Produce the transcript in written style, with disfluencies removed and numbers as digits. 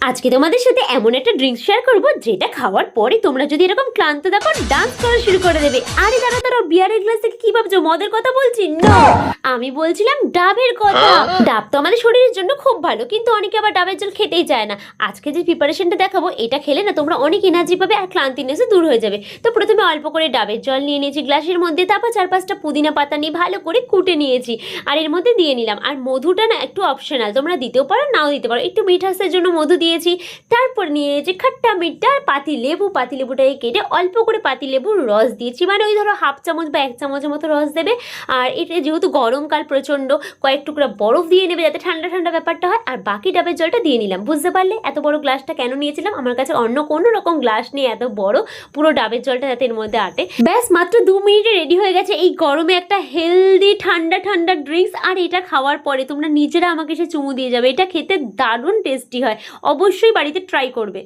আজকে তোমাদের সাথে এমন একটা ড্রিঙ্কস শেয়ার করবো যেটা খাওয়ার পরে তোমরা যদি এরকম ক্লান্ত থাকো ডান্স করা শুরু করে দেবে। আরে দাঁড়া বিয়ারের গ্লাস থেকে কি ভাবছো, মদের কথা বলছি? না, আমি বলছিলাম ডাবের কথা। ডাব তো আমাদের শরীরের জন্য খুব ভালো, কিন্তু অনেকে আবার ডাবের জল খেতেই চায় না। আজকে যে প্রিপারেশনটা দেখাবো এটা খেলে না তোমরা অনেক এনার্জি পাবে আর ক্লান্তিনেসও দূর হয়ে যাবে। তো প্রথমে অল্প করে ডাবের জল নিয়ে নিয়েছি গ্লাসের মধ্যে, তারপর 4-5টা পুদিনা পাতা নিয়ে ভালো করে কুটে নিয়েছি আর এর মধ্যে দিয়ে নিলাম। আর মধুটা না একটু অপশনাল, তোমরা দিতেও পারো নাও দিতে পারো, একটু মিঠাসের জন্য মধু দিয়েছি। তারপর নিয়েছি খাট্টা মিঠা পাতিলেবুটাকে কেটে অল্প করে পাতিলেবুর রস দিয়েছি, মানে ওই ধরো 1/2 চামচ বা 1 চামচের মতো রস দেবে। আর এটা যেহেতু গরমকাল প্রচণ্ড, কয়েক টুকরা বরফ দিয়ে নেবে যাতে ঠান্ডা ঠান্ডা ব্যাপারটা হয়। আর বাকি ডাবের জলটা দিয়ে নিলাম। বুঝতে পারলে এত বড় গ্লাসটা কেন নিয়েছিলাম? আমার কাছে অন্য কোনো রকম গ্লাস নেই এত বড়, পুরো ডাবের জলটা যাতে এর মধ্যে আটে। ব্যাস মাত্র 2 মিনিটে রেডি হয়ে গেছে এই গরমে একটা হেলদি ঠান্ডা ঠান্ডা ড্রিঙ্কস। আর এটা খাওয়ার পরে তোমরা নিজেরা আমাকে সে চুমু দিয়ে যাবে। এটা খেতে দারুণ টেস্টি হয়, অবশ্যই বাড়িতে ট্রাই করবে।